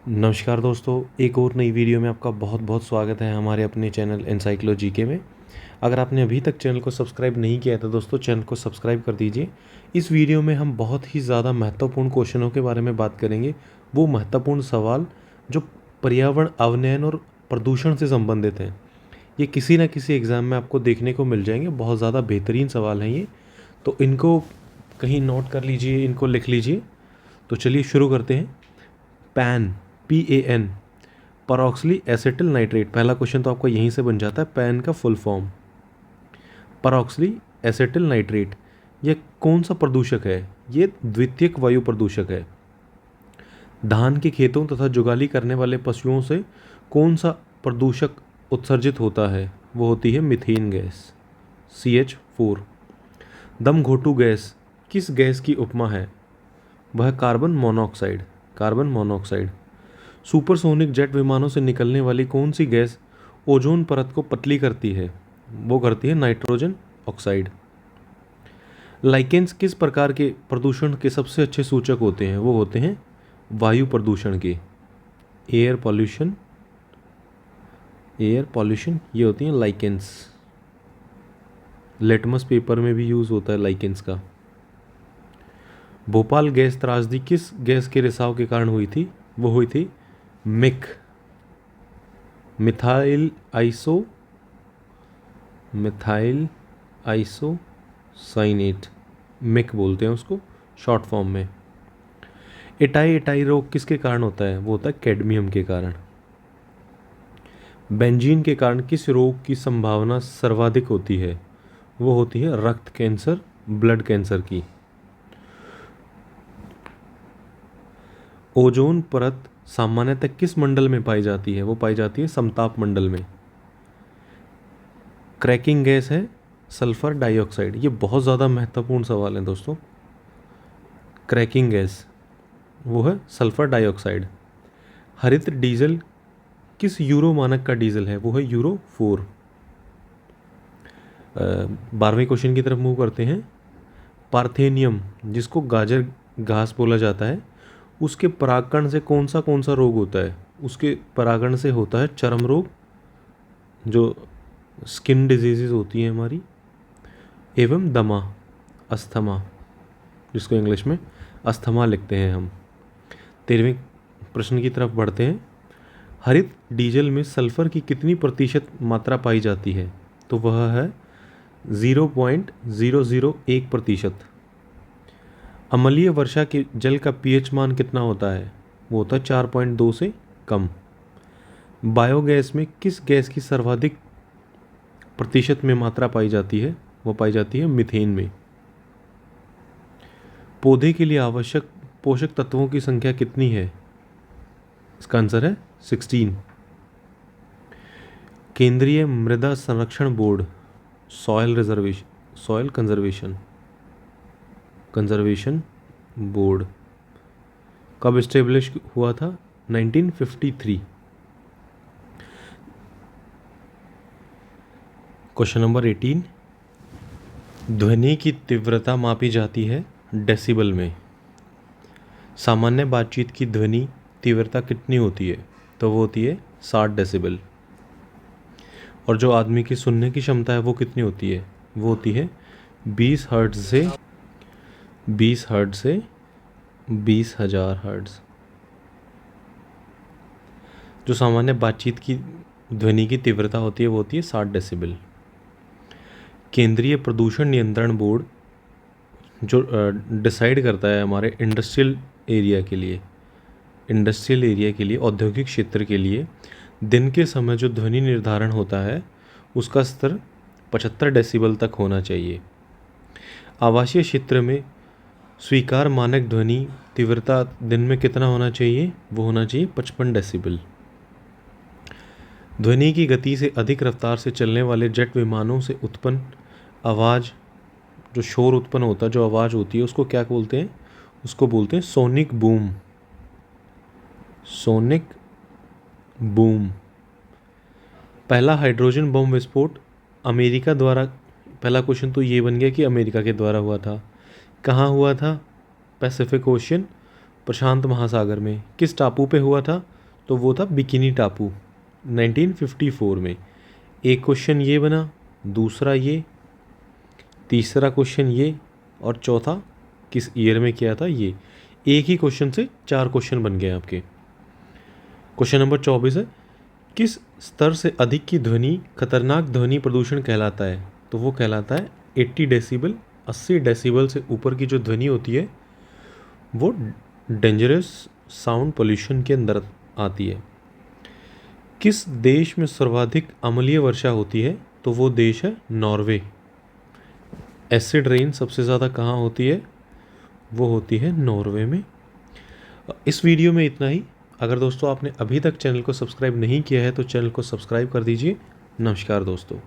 नमस्कार दोस्तों, एक और नई वीडियो में आपका बहुत बहुत स्वागत है हमारे अपने चैनल एनसाइक्लो जीके में। अगर आपने अभी तक चैनल को सब्सक्राइब नहीं किया है तो दोस्तों चैनल को सब्सक्राइब कर दीजिए। इस वीडियो में हम बहुत ही ज़्यादा महत्वपूर्ण क्वेश्चनों के बारे में बात करेंगे। वो महत्वपूर्ण सवाल जो पर्यावरण अवनयन और प्रदूषण से संबंधित हैं। ये किसी न किसी एग्ज़ाम में आपको देखने को मिल जाएंगे। बहुत ज़्यादा बेहतरीन सवाल हैं ये, तो इनको कहीं नोट कर लीजिए, इनको लिख लीजिए। तो चलिए शुरू करते हैं। PAN, PAN, peroxy acetyl nitrate. पहला क्वेश्चन तो आपका यहीं से बन जाता है। पैन का full form peroxy acetyl nitrate. यह कौन सा प्रदूषक है? ये द्वितीयक वायु प्रदूषक है। धान के खेतों तथा जुगाली करने वाले पशुओं से कौन सा प्रदूषक उत्सर्जित होता है? वो होती है मीथेन गैस, CH4। दम घोटू गैस किस गैस की उपमा है? वह carbon monoxide, carbon monoxide. Supersonic jet विमानों से निकलने वाली कौन सी गैस ओजोन परत को पतली करती है? वो करती है नाइट्रोजन ऑक्साइड। लाइकेंस किस प्रकार के प्रदूषण के सबसे अच्छे सूचक होते हैं? वो होते हैं वायु प्रदूषण के, एयर पॉल्यूशन, एयर पॉल्यूशन। ये होती हैं लाइकेंस। लिटमस पेपर में भी यूज़ होता है लाइकेंस का। भोपाल गैस त्रासदी किस गैस के रिसाव के कारण हुई थी? वो हुई थी MIC, methyl iso, methyl isocyanate, MIC बोलते हैं उसको शॉर्ट फॉर्म में। एटाई एटाई रोग किसके कारण होता है? वो होता है कैडमियम के कारण। बेंजीन के कारण किस रोग की संभावना सर्वाधिक होती है? वो होती है रक्त कैंसर, ब्लड कैंसर की। ओजोन परत सामान्यतः किस मंडल में पाई जाती है? वो पाई जाती है समताप मंडल में। क्रैकिंग गैस है सल्फर डाइऑक्साइड। ये बहुत ज़्यादा महत्वपूर्ण सवाल है दोस्तों। क्रैकिंग गैस वो है सल्फर डाइऑक्साइड। हरित डीजल किस यूरो मानक का डीजल है? वो है यूरो 4। 12वें क्वेश्चन की तरफ मूव करते हैं। पार्थेनियम जिसको गाजर घास बोला जाता है, उसके परागकण से कौन सा रोग होता है? उसके परागण से होता है चर्म रोग, जो स्किन डिजीज़ होती हैं हमारी, एवं दमा, अस्थमा, जिसको इंग्लिश में अस्थमा लिखते हैं हम। 13वें प्रश्न की तरफ बढ़ते हैं। हरित डीजल में सल्फर की कितनी प्रतिशत मात्रा पाई जाती है? तो वह है 0.001%। अम्लीय वर्षा के जल का pH मान कितना होता है? वो होता है 4.2 से कम। बायोगैस में किस गैस की सर्वाधिक प्रतिशत में मात्रा पाई जाती है? वो पाई जाती है मीथेन में। पौधे के लिए आवश्यक पोषक तत्वों की संख्या कितनी है? इसका आंसर है 16। केंद्रीय मृदा संरक्षण बोर्ड, सॉयल कंजर्वेशन बोर्ड कब इस्टेब्लिश हुआ था? 1953। Question number 18। ध्वनि की तीव्रता मापी जाती है डेसिबल में। सामान्य बातचीत की ध्वनि तीव्रता कितनी होती है? तो वो होती है 60 डेसिबल। और जो आदमी की सुनने की क्षमता है वो कितनी होती है? वो होती है 20 हर्ट्ज से 20,000 हर्ट्ज। जो सामान्य बातचीत की ध्वनि की तीव्रता होती है वो होती है 60 डेसिबल। केंद्रीय प्रदूषण नियंत्रण बोर्ड जो डिसाइड करता है हमारे इंडस्ट्रियल एरिया के लिए, औद्योगिक क्षेत्र के लिए, दिन के समय जो ध्वनि निर्धारण होता है उसका स्तर 75 डेसिबल तक होना चाहिए। आवासीय क्षेत्र में स्वीकार मानक ध्वनि तीव्रता दिन में कितना होना चाहिए? वो होना चाहिए 55 डेसिबल। ध्वनि की गति से अधिक रफ्तार से चलने वाले जेट विमानों से उत्पन्न आवाज़, जो शोर उत्पन्न होता है, जो आवाज़ होती है, उसको क्या बोलते हैं? उसको बोलते हैं सोनिक बूम, सोनिक बूम। पहला हाइड्रोजन बम विस्फोट अमेरिका द्वारा, पहला क्वेश्चन तो ये बन गया कि अमेरिका के द्वारा हुआ था। कहाँ हुआ था? पैसिफिक ओशियन प्रशांत महासागर में। किस टापू पे हुआ था? तो वो था बिकिनी टापू 1954 में। एक क्वेश्चन ये बना, दूसरा ये, तीसरा क्वेश्चन ये और चौथा किस ईयर में किया था ये। एक ही क्वेश्चन से 4 क्वेश्चन बन गए आपके। क्वेश्चन नंबर 24 है, किस स्तर से अधिक की ध्वनि खतरनाक ध्वनि प्रदूषण कहलाता है? तो वो कहलाता है 80 डेसिबल। 80 डेसिबल से ऊपर की जो ध्वनि होती है वो डेंजरस साउंड पोल्यूशन के अंदर आती है। किस देश में सर्वाधिक अम्लीय वर्षा होती है? तो वो देश है नॉर्वे। एसिड रेन सबसे ज़्यादा कहाँ होती है? वो होती है नॉर्वे में। इस वीडियो में इतना ही। अगर दोस्तों आपने अभी तक चैनल को सब्सक्राइब नहीं किया है तो चैनल को सब्सक्राइब कर दीजिए। नमस्कार दोस्तों।